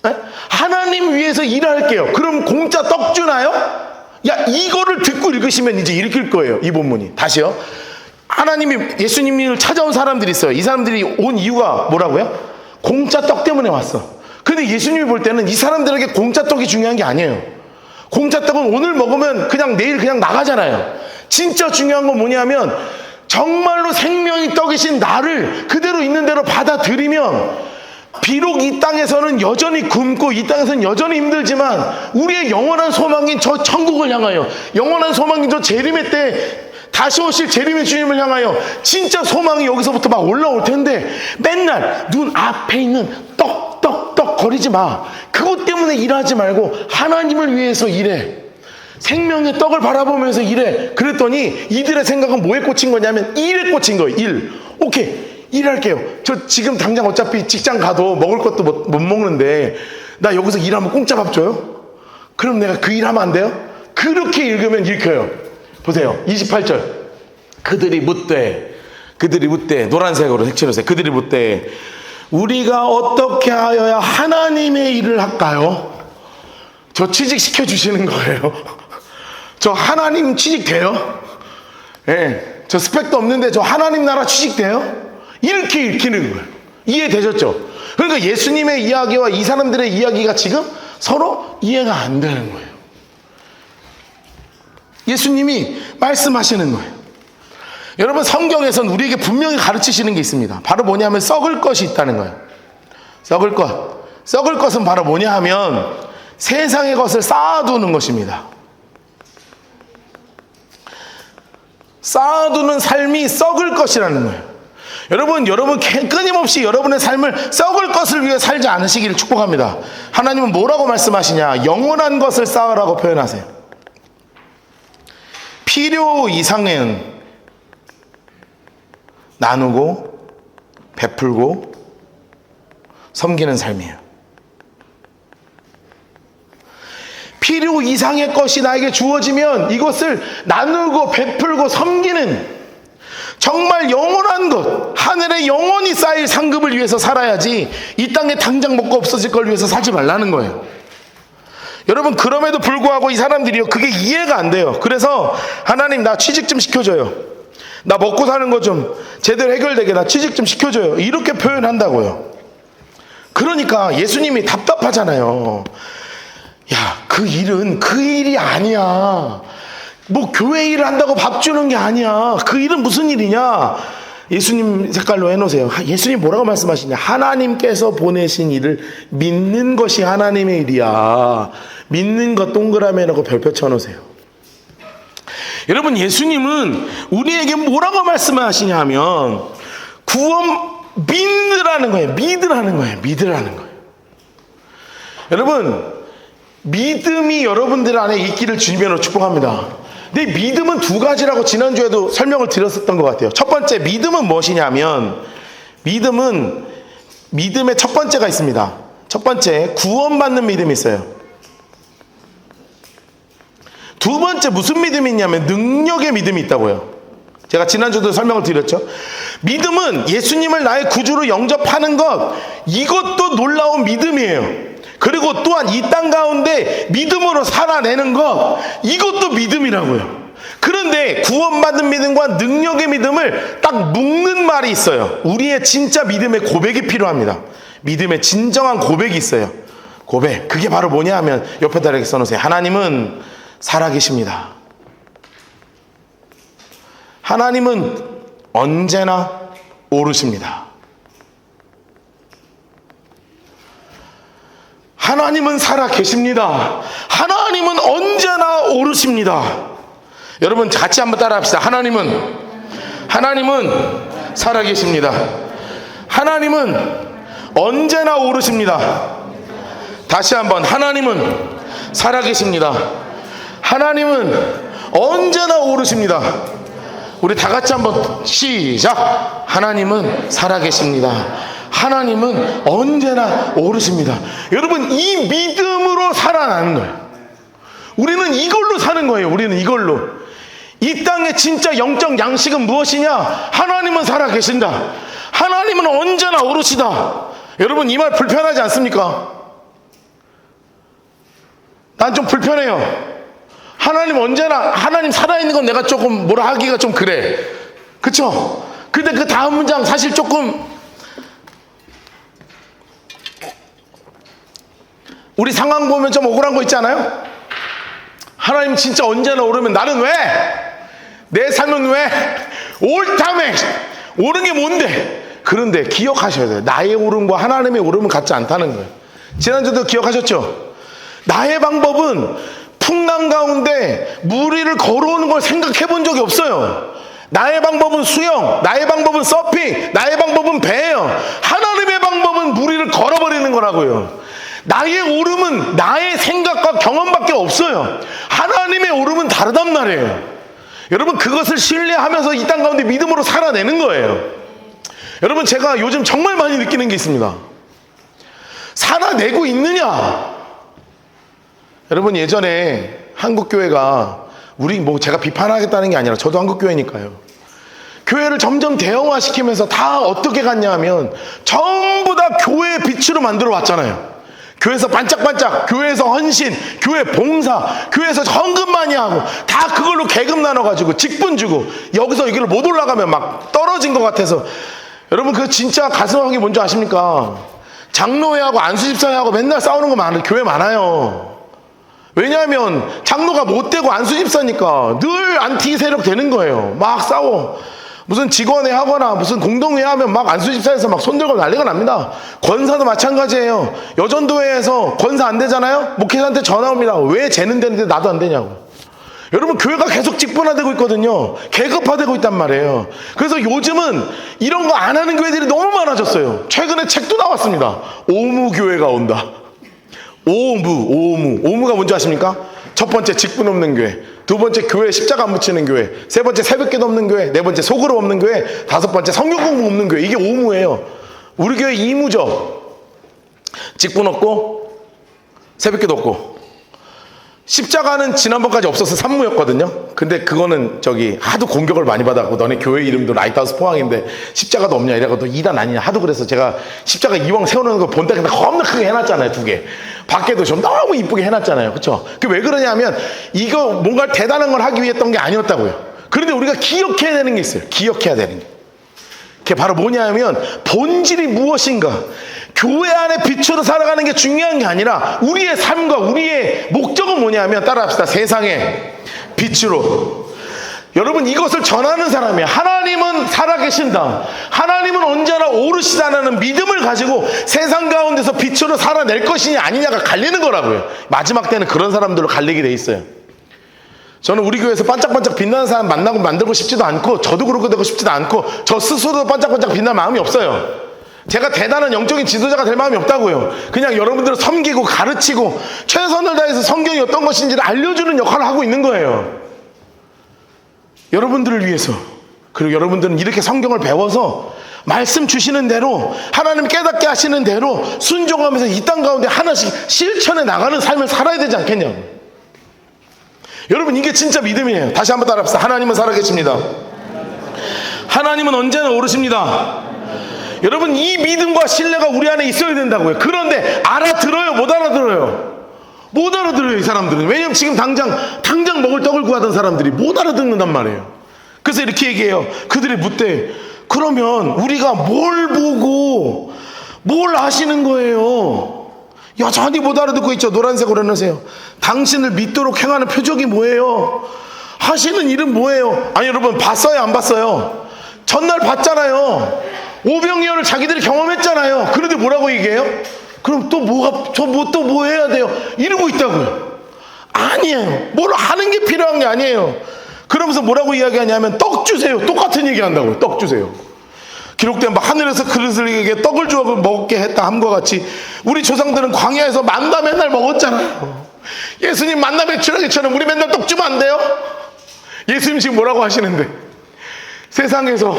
Speaker 1: 에? 하나님 위해서 일할게요. 그럼 공짜 떡 주나요? 야, 이거를 듣고 읽으시면 이제 읽힐 거예요. 이 본문이. 다시요. 하나님이 예수님을 찾아온 사람들이 있어요. 이 사람들이 온 이유가 뭐라고요? 공짜 떡 때문에 왔어. 근데 예수님이 볼 때는 이 사람들에게 공짜 떡이 중요한 게 아니에요. 공짜 떡은 오늘 먹으면 그냥 내일 그냥 나가잖아요. 진짜 중요한 건 뭐냐면 정말로 생명이 떡이신 나를 그대로 있는 대로 받아들이면 비록 이 땅에서는 여전히 굶고 이 땅에서는 여전히 힘들지만 우리의 영원한 소망인 저 천국을 향하여, 영원한 소망인 저 재림의 때 다시 오실 재림의 주님을 향하여 진짜 소망이 여기서부터 막 올라올 텐데 맨날 눈 앞에 있는 떡 거리지 마. 그것 때문에 일하지 말고 하나님을 위해서 일해. 생명의 떡을 바라보면서 일해. 그랬더니 이들의 생각은 뭐에 꽂힌 거냐면 일에 꽂힌 거예요. 일. 오케이, 일할게요. 저 지금 당장 어차피 직장 가도 먹을 것도 못 먹는데 나 여기서 일하면 공짜 밥 줘요? 그럼 내가 그 일하면 안 돼요? 그렇게 읽으면 읽혀요. 보세요. 28절. 그들이 묻되 노란색으로 색칠하세요. 그들이 묻되 우리가 어떻게 하여야 하나님의 일을 할까요? 저 취직시켜 주시는 거예요. 저 하나님 취직돼요? 예, 저 스펙도 없는데 저 하나님 나라 취직돼요? 이렇게 읽히는 거예요. 이해되셨죠? 그러니까 예수님의 이야기와 이 사람들의 이야기가 지금 서로 이해가 안 되는 거예요. 예수님이 말씀하시는 거예요. 여러분, 성경에서는 우리에게 분명히 가르치시는 게 있습니다. 바로 뭐냐면 썩을 것이 있다는 거예요. 썩을 것은 바로 뭐냐 하면 세상의 것을 쌓아두는 것입니다. 쌓아두는 삶이 썩을 것이라는 거예요. 여러분 끊임없이 여러분의 삶을 썩을 것을 위해 살지 않으시기를 축복합니다. 하나님은 뭐라고 말씀하시냐? 영원한 것을 쌓으라고 표현하세요. 필요 이상은 나누고 베풀고 섬기는 삶이에요. 필요 이상의 것이 나에게 주어지면 이것을 나누고 베풀고 섬기는 정말 영원한 것, 하늘에 영원히 쌓일 상급을 위해서 살아야지 이 땅에 당장 먹고 없어질 걸 위해서 살지 말라는 거예요. 여러분, 그럼에도 불구하고 이 사람들이요, 그게 이해가 안 돼요. 그래서 하나님, 나 취직 좀 시켜줘요. 나 먹고 사는 거 좀 제대로 해결되게 나 취직 좀 시켜줘요. 이렇게 표현한다고요. 그러니까 예수님이 답답하잖아요. 야, 그 일은 그 일이 아니야. 뭐 교회 일을 한다고 밥 주는 게 아니야. 그 일은 무슨 일이냐? 예수님 색깔로 해놓으세요. 예수님 뭐라고 말씀하시냐? 하나님께서 보내신 일을 믿는 것이 하나님의 일이야. 믿는 것 동그라미 해놓고 별표 쳐놓으세요. 여러분, 예수님은 우리에게 뭐라고 말씀하시냐 하면 구원 믿으라는 거예요. 믿으라는 거예요. 믿으라는 거예요. 여러분, 믿음이 여러분들 안에 있기를 주님으로 축복합니다. 근데 믿음은 두 가지라고 지난주에도 설명을 드렸었던 것 같아요. 첫 번째, 믿음은 무엇이냐면 믿음의 첫 번째가 있습니다. 첫 번째, 구원받는 믿음이 있어요. 두 번째, 무슨 믿음이 있냐면 능력의 믿음이 있다고요. 제가 지난주도 설명을 드렸죠. 믿음은 예수님을 나의 구주로 영접하는 것, 이것도 놀라운 믿음이에요. 그리고 또한 이 땅 가운데 믿음으로 살아내는 것, 이것도 믿음이라고요. 그런데 구원받은 믿음과 능력의 믿음을 딱 묶는 말이 있어요. 우리의 진짜 믿음의 고백이 필요합니다. 믿음의 진정한 고백이 있어요. 고백, 그게 바로 뭐냐 하면 옆에다 이렇게 써놓으세요. 하나님은 살아계십니다. 하나님은 언제나 오르십니다. 하나님은 살아계십니다. 하나님은 언제나 오르십니다. 여러분, 같이 한번 따라합시다. 하나님은 살아계십니다. 하나님은 언제나 오르십니다. 다시 한번, 하나님은 살아계십니다. 하나님은 언제나 오르십니다. 우리 다 같이 한번 시작. 하나님은 살아계십니다. 하나님은 언제나 오르십니다. 여러분, 이 믿음으로 살아나는 거예요. 우리는 이걸로 사는 거예요. 우리는 이걸로. 이 땅의 진짜 영적 양식은 무엇이냐? 하나님은 살아계신다. 하나님은 언제나 오르시다. 여러분, 이 말 불편하지 않습니까? 난 좀 불편해요. 하나님 언제나, 하나님 살아있는 건 내가 조금 뭐라 하기가 좀 그래. 그쵸? 근데 그 다음 문장 사실 조금 우리 상황 보면 좀 억울한 거 있지 않아요? 하나님 진짜 언제나 오르면 나는 왜? 내 삶은 왜? 옳다며. 옳은 게 뭔데? 그런데 기억하셔야 돼요. 나의 오름과 하나님의 오름은 같지 않다는 거예요. 지난주도 기억하셨죠? 나의 방법은 풍랑 가운데 물 위를 걸어오는 걸 생각해 본 적이 없어요. 나의 방법은 수영, 나의 방법은 서핑, 나의 방법은 배예요. 하나님의 방법은 물 위를 걸어버리는 거라고요. 나의 오름은 나의 생각과 경험밖에 없어요. 하나님의 오름은 다르단 말이에요. 여러분, 그것을 신뢰하면서 이 땅 가운데 믿음으로 살아내는 거예요. 여러분, 제가 요즘 정말 많이 느끼는 게 있습니다. 살아내고 있느냐? 여러분, 예전에 한국교회가, 우리 뭐 제가 비판하겠다는 게 아니라 저도 한국교회니까요. 교회를 점점 대형화시키면서 다 어떻게 갔냐 하면 전부 다 교회의 빛으로 만들어 왔잖아요. 교회에서 반짝반짝, 교회에서 헌신, 교회 봉사, 교회에서 헌금 많이 하고 다 그걸로 계급 나눠가지고 직분 주고, 여기서 여기를 못 올라가면 막 떨어진 것 같아서. 여러분, 그 진짜 가슴 아픈 게 뭔지 아십니까? 장로회하고 안수집사회하고 맨날 싸우는 거 교회 많아요. 왜냐하면 장로가 못 되고 안수집사니까 늘 안티 세력 되는 거예요. 막 싸워. 무슨 직원회 하거나 무슨 공동회 하면 막 안수집사에서 막 손들고 난리가 납니다. 권사도 마찬가지예요. 여전도회에서 권사 안 되잖아요? 목회자한테 전화 옵니다. 왜 쟤는 되는데 나도 안 되냐고. 여러분, 교회가 계속 직분화되고 있거든요. 계급화되고 있단 말이에요. 그래서 요즘은 이런 거 안 하는 교회들이 너무 많아졌어요. 최근에 책도 나왔습니다. 오무교회가 온다. 오무가 뭔지 아십니까? 첫 번째, 직분 없는 교회. 두 번째, 교회 십자가 안 붙이는 교회. 세 번째, 새벽기도 없는 교회. 네 번째, 소그룹 없는 교회. 다섯 번째, 성경 공부 없는 교회. 이게 오무예요. 우리 교회 이무죠. 직분 없고 새벽기도 없고. 십자가는 지난번까지 없어서 산무였거든요. 근데 그거는 하도 공격을 많이 받았고, 너네 교회 이름도 라이트하우스 포항인데 십자가도 없냐 이래가 너 이단 아니냐 하도 그래서 제가 십자가 이왕 세워놓는 거 본따 겁나 크게 해놨잖아요. 2개 밖에도 좀 너무 이쁘게 해놨잖아요. 그쵸? 그 왜 그러냐면 이거 뭔가 대단한 걸 하기 위해 했던 게 아니었다고요. 그런데 우리가 기억해야 되는 게 있어요. 기억해야 되는 게. 그게 바로 뭐냐면 본질이 무엇인가. 교회 안에 빛으로 살아가는 게 중요한 게 아니라 우리의 삶과 우리의 목적은 뭐냐면, 따라합시다. 세상의 빛으로. 여러분, 이것을 전하는 사람이에요. 하나님은 살아계신다. 하나님은 언제나 오르시다는 믿음을 가지고 세상 가운데서 빛으로 살아낼 것이냐 아니냐가 갈리는 거라고요. 마지막 때는 그런 사람들로 갈리게 돼 있어요. 저는 우리 교회에서 반짝반짝 빛나는 사람 만나고 만들고 싶지도 않고, 저도 그렇게 되고 싶지도 않고, 저 스스로도 반짝반짝 빛날 마음이 없어요. 제가 대단한 영적인 지도자가 될 마음이 없다고요. 그냥 여러분들을 섬기고 가르치고 최선을 다해서 성경이 어떤 것인지를 알려주는 역할을 하고 있는 거예요. 여러분들을 위해서. 그리고 여러분들은 이렇게 성경을 배워서 말씀 주시는 대로, 하나님 깨닫게 하시는 대로 순종하면서 이 땅 가운데 하나씩 실천해 나가는 삶을 살아야 되지 않겠냐고. 여러분, 이게 진짜 믿음이에요. 다시 한번 따라합시다. 하나님은 살아계십니다. 하나님은 언제나 오르십니다. 여러분, 이 믿음과 신뢰가 우리 안에 있어야 된다고요. 그런데 알아들어요? 못 알아들어요? 못 알아들어요, 이 사람들은. 왜냐면 지금 당장 먹을 떡을 구하던 사람들이 못 알아듣는단 말이에요. 그래서 이렇게 얘기해요. 그들이 묻되, 그러면 우리가 뭘 보고 뭘 하시는 거예요? 여전히 못 알아듣고 있죠. 노란색으로 해놓으세요. 당신을 믿도록 행하는 표적이 뭐예요? 하시는 일은 뭐예요? 아니, 여러분, 봤어요, 안 봤어요? 전날 봤잖아요. 오병이어를 자기들이 경험했잖아요. 그런데 뭐라고 얘기해요? 그럼 또 뭐 해야 돼요? 이러고 있다고요. 아니에요. 뭘 하는 게 필요한 게 아니에요. 그러면서 뭐라고 이야기하냐면, 떡 주세요. 똑같은 얘기 한다고요. 떡 주세요. 기록된 바 하늘에서 그릇에게 떡을 주어 먹게 했다 함과 같이 우리 조상들은 광야에서 만나 맨날 먹었잖아요. 예수님 만나 배출하기처럼 우리 맨날 떡 주면 안 돼요? 예수님 지금 뭐라고 하시는데, 세상에서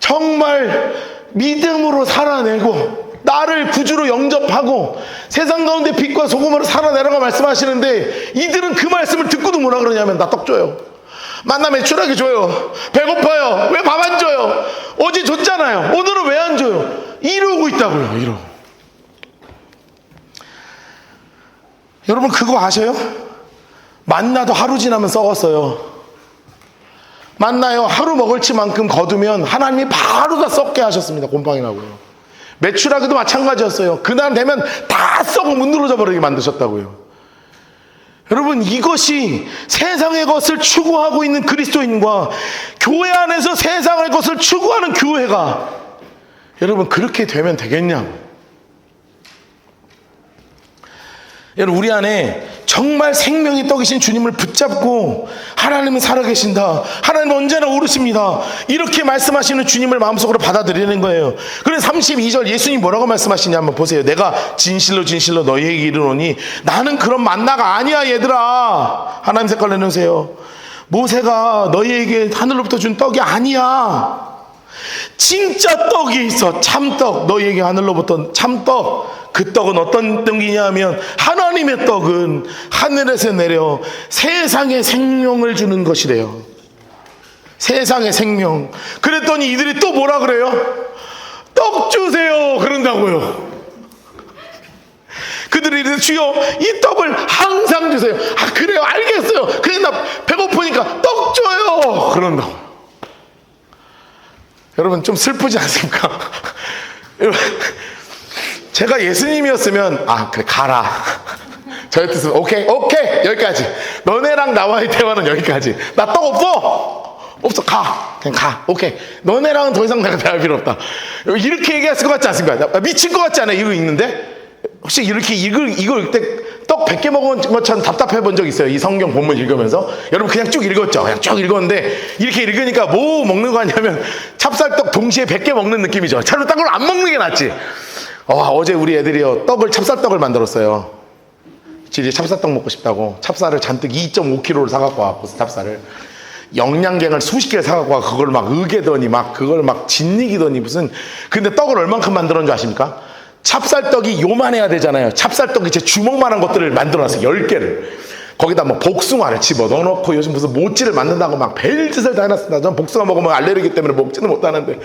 Speaker 1: 정말 믿음으로 살아내고 나를 구주로 영접하고 세상 가운데 빛과 소금으로 살아내라고 말씀하시는데, 이들은 그 말씀을 듣고도 뭐라 그러냐면, 나 떡 줘요. 만나 매출하게 줘요. 배고파요. 왜 밥 안 줘요? 어제 줬잖아요. 오늘은 왜 안 줘요? 이러고 있다고요. 이러고. 여러분, 그거 아셔요? 만나도 하루 지나면 썩었어요. 만나요. 하루 먹을치만큼 거두면 하나님이 바로 다 썩게 하셨습니다. 곰팡이 나고요. 매출하기도 마찬가지였어요. 그날 되면 다 썩어 문드러져 버리게 만드셨다고요. 여러분, 이것이 세상의 것을 추구하고 있는 그리스도인과 교회 안에서 세상의 것을 추구하는 교회가, 여러분, 그렇게 되면 되겠냐고. 여러분, 우리 안에 정말 생명의 떡이신 주님을 붙잡고 하나님은 살아계신다, 하나님은 언제나 오르십니다, 이렇게 말씀하시는 주님을 마음속으로 받아들이는 거예요. 그래서 32절 예수님 뭐라고 말씀하시냐 한번 보세요. 내가 진실로 진실로 너희에게 이르노니 나는 그런 만나가 아니야. 얘들아, 하나님 색깔 내놓으세요. 모세가 너희에게 하늘로부터 준 떡이 아니야. 진짜 떡이 있어. 참떡. 너희에게 하늘로부터 참떡. 그 떡은 어떤 떡이냐 하면, 하나님의 떡은 하늘에서 내려 세상에 생명을 주는 것이래요. 세상의 생명. 그랬더니 이들이 또 뭐라 그래요? 떡 주세요 그런다고요. 그들이 이제 주여 이 떡을 항상 주세요. 아, 그래요, 알겠어요. 그래, 나 배고프니까 떡 줘요 그런다고. 여러분, 좀 슬프지 않습니까? 여러분, 제가 예수님이었으면, 아, 그래, 가라. 저의 뜻은 오케이 여기까지. 너네랑 나와의 대화는 여기까지. 나 떡 없어, 가, 그냥 가. 오케이, 너네랑은 더 이상 내가 대화할 필요 없다. 이렇게 얘기했을 것 같지 않습니까? 나 미칠 것 같지 않아요? 이거 읽는데 혹시 이렇게 이걸 읽을 때 떡 100개 먹은 것처럼 답답해 본 적 있어요? 이 성경 본문 읽으면서? 여러분, 그냥 쭉 읽었죠? 그냥 쭉 읽었는데, 이렇게 읽으니까 뭐 먹는 거 아니냐면 찹쌀떡 동시에 100개 먹는 느낌이죠. 차라리 딴 걸 안 먹는 게 낫지. 어제 우리 애들이요, 찹쌀떡을 만들었어요. 이제 찹쌀떡 먹고 싶다고 찹쌀을 잔뜩 2.5kg를 사갖고 와. 찹쌀을 영양갱을 수십 개를 사갖고 와. 그걸 막 으개더니 막 그걸 막 짓이기더니 무슨. 근데 떡을 얼만큼 만들었는 줄 아십니까? 찹쌀떡이 요만해야 되잖아요. 찹쌀떡이 제 주먹만한 것들을 만들어놨어요. 10개를. 거기다 뭐 복숭아를 집어 넣어놓고, 요즘 무슨 모찌를 만든다고 막 별짓을 다 해놨습니다. 전 복숭아 먹으면 알레르기 때문에 먹지는 못하는데,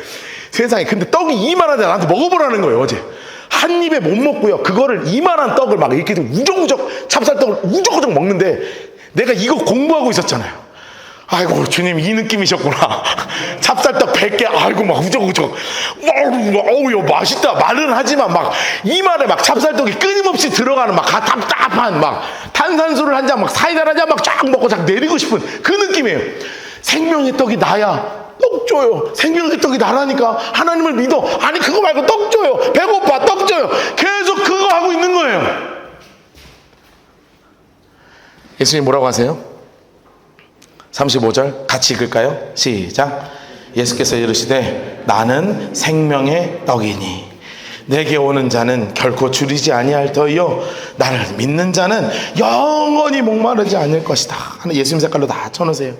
Speaker 1: 세상에. 근데 떡이 이만하다 나한테 먹어보라는 거예요. 어제 한 입에 못 먹고요, 그거를 이만한 떡을 막 이렇게 우적우적 찹쌀떡을 우적우적 먹는데, 내가 이거 공부하고 있었잖아요. 아이고, 주님 이 느낌이셨구나. 찹쌀떡 100개, 아이고 막 우적우적, 어우 야 맛있다 말은 하지만 막 이만에 막 찹쌀떡이 끊임없이 들어가는 막 답답한 막 탄산수를 한 잔, 막 사이다를 한 잔 막 쫙 먹고 쫙 내리고 싶은 그 느낌이에요. 생명의 떡이 나야. 떡 줘요. 생명의 떡이 나라니까. 하나님을 믿어. 아니, 그거 말고 떡 줘요. 배고파, 떡 줘요. 계속 그거 하고 있는 거예요. 예수님 뭐라고 하세요? 35절 같이 읽을까요? 시작. 예수께서 이르시되 나는 생명의 떡이니 내게 오는 자는 결코 줄이지 아니할 터이요 나를 믿는 자는 영원히 목마르지 않을 것이다 하는 예수님 색깔로 다 쳐놓으세요.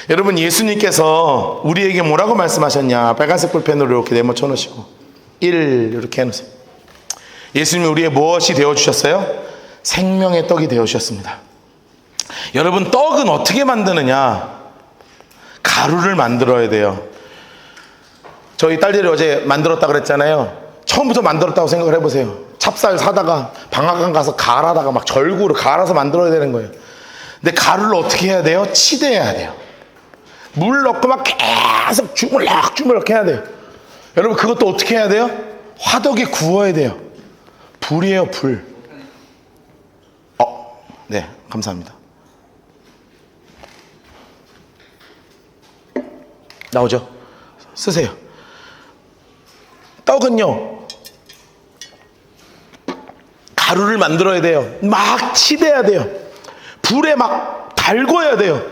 Speaker 1: 여러분, 예수님께서 우리에게 뭐라고 말씀하셨냐? 빨간색 볼펜으로 이렇게 네모 쳐놓으시고 1 이렇게 해놓으세요. 예수님이 우리의 무엇이 되어주셨어요? 생명의 떡이 되어주셨습니다. 여러분, 떡은 어떻게 만드느냐? 가루를 만들어야 돼요. 저희 딸들이 어제 만들었다 그랬잖아요. 처음부터 만들었다고 생각을 해보세요. 찹쌀 사다가 방앗간 가서 갈아다가 막 절구로 갈아서 만들어야 되는 거예요. 근데 가루를 어떻게 해야 돼요? 치대야 돼요. 물 넣고 막 계속 주물럭 해야 돼요. 여러분, 그것도 어떻게 해야 돼요? 화덕에 구워야 돼요. 불이에요, 불. 네, 감사합니다. 나오죠? 쓰세요. 떡은요, 가루를 만들어야 돼요. 막 치대야 돼요. 불에 막 달궈야 돼요.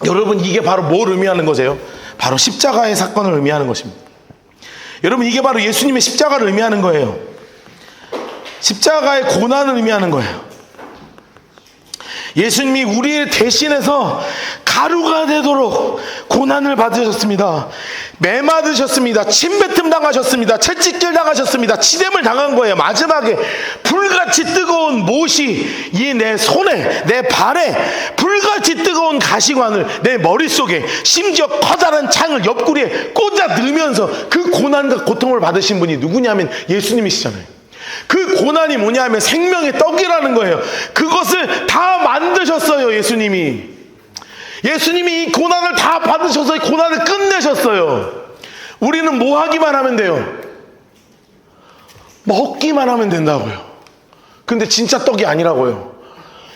Speaker 1: 여러분, 이게 바로 뭘 의미하는 거세요? 바로 십자가의 사건을 의미하는 것입니다. 여러분, 이게 바로 예수님의 십자가를 의미하는 거예요. 십자가의 고난을 의미하는 거예요. 예수님이 우리의 대신해서 가루가 되도록 고난을 받으셨습니다. 매 맞으셨습니다. 침뱉음 당하셨습니다. 채찍질 당하셨습니다. 치댐을 당한 거예요. 마지막에 불같이 뜨거운 못이 이 내 손에, 내 발에 불같이 뜨거운 가시관을 내 머릿속에, 심지어 커다란 창을 옆구리에 꽂아 넣으면서 그 고난과 고통을 받으신 분이 누구냐면 예수님이시잖아요. 그 고난이 뭐냐면 생명의 떡이라는 거예요. 그것을 다 만드셨어요. 예수님이 이 고난을 다 받으셔서 이 고난을 끝내셨어요. 우리는 뭐 하기만 하면 돼요? 먹기만 하면 된다고요. 근데 진짜 떡이 아니라고요.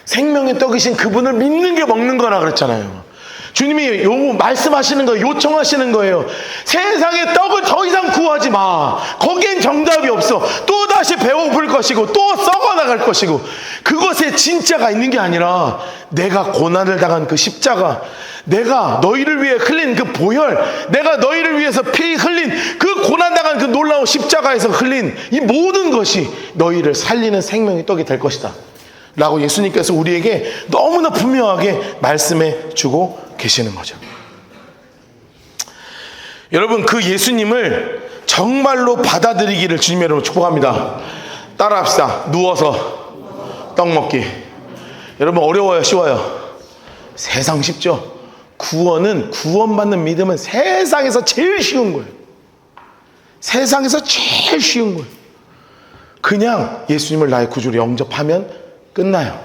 Speaker 1: 생명의 떡이신 그분을 믿는 게 먹는 거라 그랬잖아요. 주님이 말씀하시는 거예요. 요청하시는 거예요. 세상의 떡을 더 이상 구하지 마. 거기엔 정답이 없어. 또다시 배고플 것이고 또 썩어나갈 것이고, 그것에 진짜가 있는 게 아니라 내가 고난을 당한 그 십자가, 내가 너희를 위해 흘린 그 보혈, 내가 너희를 위해서 피 흘린 그 고난당한 그 놀라운 십자가에서 흘린 이 모든 것이 너희를 살리는 생명의 떡이 될 것이다 라고 예수님께서 우리에게 너무나 분명하게 말씀해 주고 계시는 거죠. 여러분, 그 예수님을 정말로 받아들이기를 주님의 이름으로 축복합니다. 따라합시다. 누워서 떡 먹기. 여러분, 어려워요, 쉬워요? 세상 쉽죠? 구원받는 믿음은 세상에서 제일 쉬운 거예요. 세상에서 제일 쉬운 거예요. 그냥 예수님을 나의 구주로 영접하면 끝나요.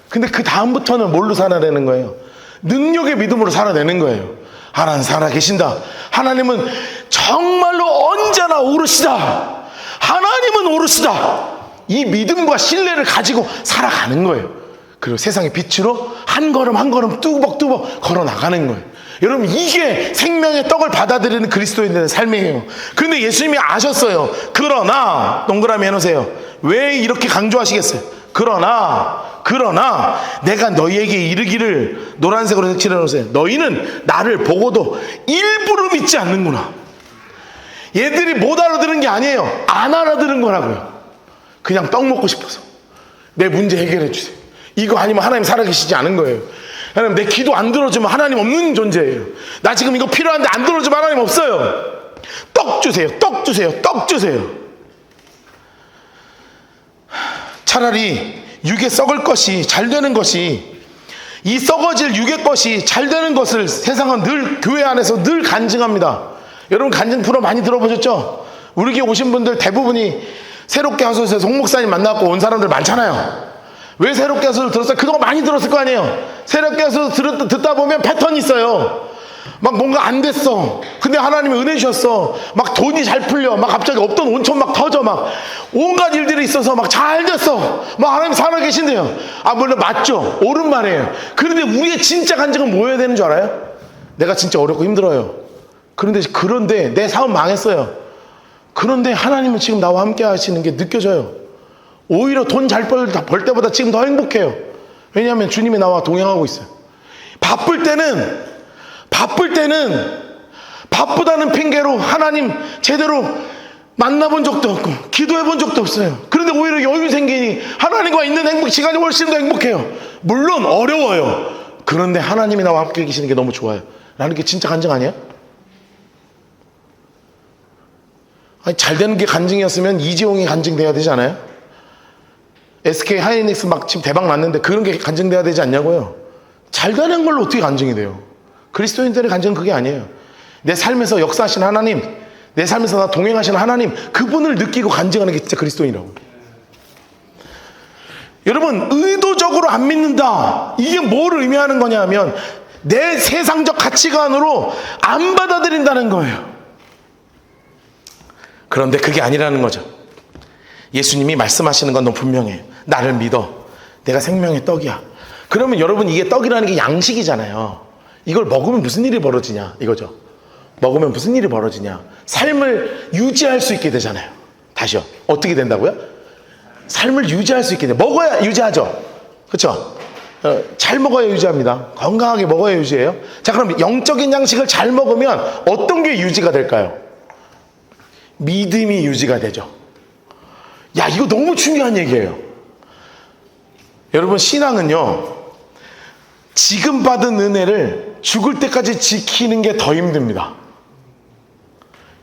Speaker 1: 근데 그 다음부터는 뭘로 살아내는 거예요? 능력의 믿음으로 살아내는 거예요. 하나님 살아계신다. 하나님은 정말로 언제나 오르시다. 하나님은 오르시다. 이 믿음과 신뢰를 가지고 살아가는 거예요. 그리고 세상의 빛으로 한 걸음 한 걸음 뚜벅뚜벅 걸어 나가는 거예요. 여러분, 이게 생명의 떡을 받아들이는 그리스도인들의 삶이에요. 그런데 예수님이 아셨어요. 그러나, 동그라미 해놓으세요. 왜 이렇게 강조하시겠어요? 그러나 내가 너희에게 이르기를, 노란색으로 색칠해 놓으세요. 너희는 나를 보고도 일부러 믿지 않는구나. 얘들이 못 알아들은 게 아니에요. 안 알아들은 거라고요. 그냥 떡 먹고 싶어서. 내 문제 해결해 주세요. 이거 아니면 하나님 살아계시지 않은 거예요. 하나님, 내 기도 안 들어주면 하나님 없는 존재예요. 나 지금 이거 필요한데 안 들어주면 하나님 없어요. 떡 주세요. 떡 주세요. 떡 주세요. 차라리 육에 썩을 것이 잘 되는 것이, 이 썩어질 육의 것이 잘 되는 것을 세상은 늘 교회 안에서 늘 간증합니다. 여러분, 간증 프로 많이 들어보셨죠? 우리 교회 오신 분들 대부분이 새롭게 하소서 송 목사님 만나고 온 사람들 많잖아요. 왜 새롭게 하소서 들었어요? 그동안 많이 들었을 거 아니에요. 새롭게 하소서 듣다 보면 패턴이 있어요. 막 뭔가 안 됐어. 근데 하나님이 은혜 주셨어. 막 돈이 잘 풀려. 막 갑자기 없던 온천 막 터져. 막 온갖 일들이 있어서 막 잘 됐어. 막 하나님 살아계신대요. 물론 맞죠. 옳은 말이에요. 그런데 우리의 진짜 간증은 뭐여야 되는 줄 알아요? 내가 진짜 어렵고 힘들어요. 그런데 내 사업 망했어요. 그런데 하나님은 지금 나와 함께 하시는 게 느껴져요. 오히려 돈 잘 벌 때보다 지금 더 행복해요. 왜냐하면 주님이 나와 동행하고 있어요. 바쁠 때는 바쁘다는 핑계로 하나님 제대로 만나본 적도 없고 기도해 본 적도 없어요. 그런데 오히려 여유 생기니 하나님과 있는 시간이 훨씬 더 행복해요. 물론 어려워요. 그런데 하나님이 나와 함께 계시는 게 너무 좋아요. 라는 게 진짜 간증 아니에요? 아니, 잘 되는 게 간증이었으면 이지용이 간증돼야 되지 않아요? SK 하이닉스 막 지금 대박 났는데 그런 게 간증돼야 되지 않냐고요? 잘 되는 걸로 어떻게 간증이 돼요? 그리스도인들의 간증은 그게 아니에요. 내 삶에서 역사하신 하나님, 내 삶에서 나 동행하시는 하나님, 그분을 느끼고 간증하는 게 진짜 그리스도인이라고. 여러분, 의도적으로 안 믿는다, 이게 뭘 의미하는 거냐 하면 내 세상적 가치관으로 안 받아들인다는 거예요. 그런데 그게 아니라는 거죠. 예수님이 말씀하시는 건 너무 분명해요. 나를 믿어, 내가 생명의 떡이야. 그러면 여러분, 이게 떡이라는 게 양식이잖아요. 이걸 먹으면 무슨 일이 벌어지냐 이거죠. 먹으면 무슨 일이 벌어지냐, 삶을 유지할 수 있게 되잖아요. 다시요, 어떻게 된다고요? 삶을 유지할 수 있게 돼. 먹어야 유지하죠. 그렇죠? 잘 먹어야 유지합니다. 건강하게 먹어야 유지해요. 자, 그럼 영적인 양식을 잘 먹으면 어떤 게 유지가 될까요? 믿음이 유지가 되죠. 야, 이거 너무 중요한 얘기예요. 여러분, 신앙은요, 지금 받은 은혜를 죽을 때까지 지키는 게 더 힘듭니다.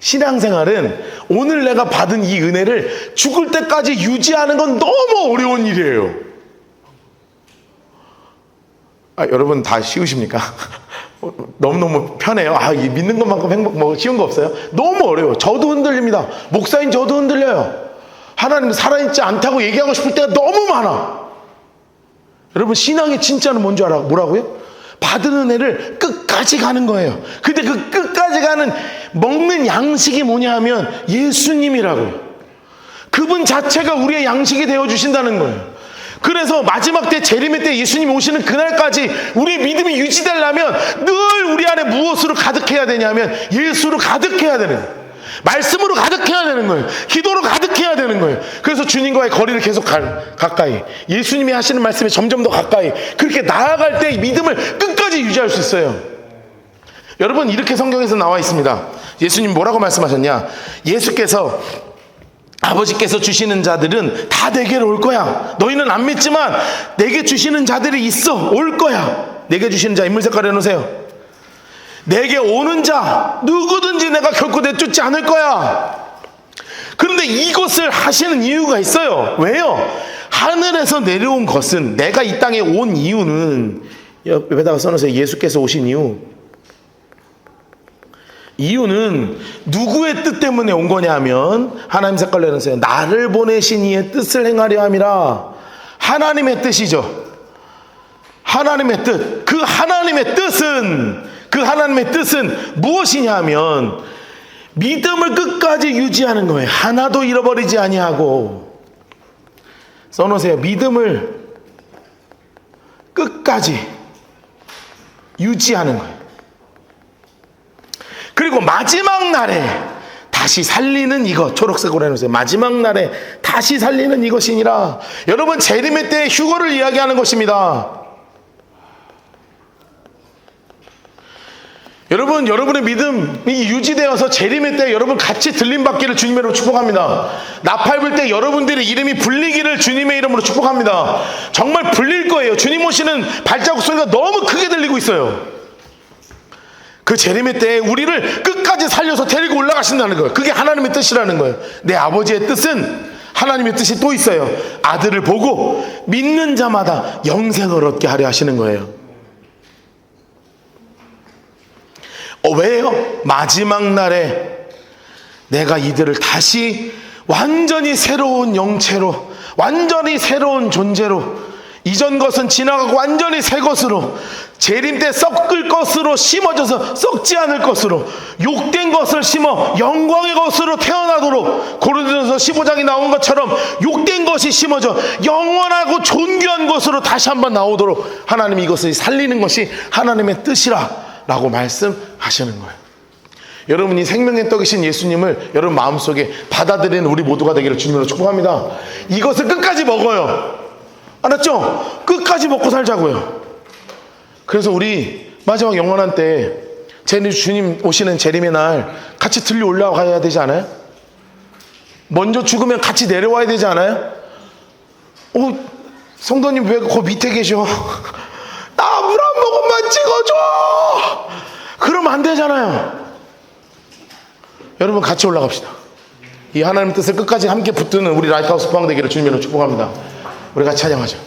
Speaker 1: 신앙생활은 오늘 내가 받은 이 은혜를 죽을 때까지 유지하는 건 너무 어려운 일이에요. 여러분 다 쉬우십니까? 너무너무 편해요. 이 믿는 것만큼 쉬운 거 없어요? 너무 어려워요. 저도 흔들립니다. 목사인 저도 흔들려요. 하나님 살아있지 않다고 얘기하고 싶을 때가 너무 많아. 여러분, 신앙의 진짜는 뭔지 알아? 뭐라고요? 받은 은혜를 끝까지 가는 거예요. 근데 그 끝까지 가는 먹는 양식이 뭐냐 하면 예수님이라고요. 그분 자체가 우리의 양식이 되어주신다는 거예요. 그래서 마지막 때, 재림의 때 예수님이 오시는 그날까지 우리의 믿음이 유지되려면 늘 우리 안에 무엇으로 가득해야 되냐면 예수로 가득해야 되는 거예요. 말씀으로 가득해야 되는 거예요. 기도로 가득해야 되는 거예요. 그래서 주님과의 거리를 계속 가까이, 예수님이 하시는 말씀에 점점 더 가까이, 그렇게 나아갈 때 믿음을 끝까지 유지할 수 있어요. 여러분, 이렇게 성경에서 나와 있습니다. 예수님 뭐라고 말씀하셨냐? 예수께서, 아버지께서 주시는 자들은 다 내게로 올 거야. 너희는 안 믿지만 내게 주시는 자들이 있어. 올 거야. 내게 주시는 자, 인물 색깔 해놓으세요. 내게 오는 자 누구든지 내가 결코 내쫓지 않을 거야. 그런데 이것을 하시는 이유가 있어요. 왜요? 하늘에서 내려온 것은, 내가 이 땅에 온 이유는, 옆에다가 써놓으세요. 예수께서 오신 이유는 누구의 뜻 때문에 온 거냐 하면, 하나님 색깔 내놓으세요. 나를 보내신 이의 뜻을 행하려 함이라. 하나님의 뜻이죠. 하나님의 뜻. 그 하나님의 뜻은 무엇이냐 하면 믿음을 끝까지 유지하는 거예요. 하나도 잃어버리지 아니하고. 써놓으세요. 믿음을 끝까지 유지하는 거예요. 그리고 마지막 날에 다시 살리는 이것, 초록색으로 해놓으세요. 마지막 날에 다시 살리는 이것이니라. 여러분, 재림의 때 휴거를 이야기하는 것입니다. 여러분, 여러분의 믿음이 유지되어서 재림의 때 여러분 같이 들림받기를 주님의 이름으로 축복합니다. 나팔 불 때 여러분들의 이름이 불리기를 주님의 이름으로 축복합니다. 정말 불릴 거예요. 주님 오시는 발자국 소리가 너무 크게 들리고 있어요. 그 재림의 때에 우리를 끝까지 살려서 데리고 올라가신다는 거예요. 그게 하나님의 뜻이라는 거예요. 내 아버지의 뜻은, 하나님의 뜻이 또 있어요. 아들을 보고 믿는 자마다 영생을 얻게 하려 하시는 거예요. 왜요? 마지막 날에 내가 이들을 다시 완전히 새로운 영체로, 완전히 새로운 존재로, 이전 것은 지나가고 완전히 새 것으로, 재림 때 썩을 것으로 심어져서 썩지 않을 것으로, 욕된 것을 심어 영광의 것으로 태어나도록, 고린도전서 15장이 나온 것처럼 욕된 것이 심어져 영원하고 존귀한 것으로 다시 한번 나오도록 하나님이 이것을 살리는 것이 하나님의 뜻이라 라고 말씀하시는 거예요. 여러분이 생명의 떡이신 예수님을 여러분 마음속에 받아들이는 우리 모두가 되기를 주님으로 축복합니다. 이것을 끝까지 먹어요. 알았죠? 끝까지 먹고 살자고요. 그래서 우리 마지막 영원한 때 주님 오시는 재림의 날 같이 들려 올라가야 되지 않아요? 먼저 죽으면 같이 내려와야 되지 않아요? 성도님 왜 그 밑에 계셔? 나 물 한 모금만 찍어줘! 그러면 안 되잖아요. 여러분 같이 올라갑시다. 이 하나님 뜻을 끝까지 함께 붙드는 우리 라이트하우스 포항되기를 주님으로 축복합니다. 우리 같이 찬양하죠.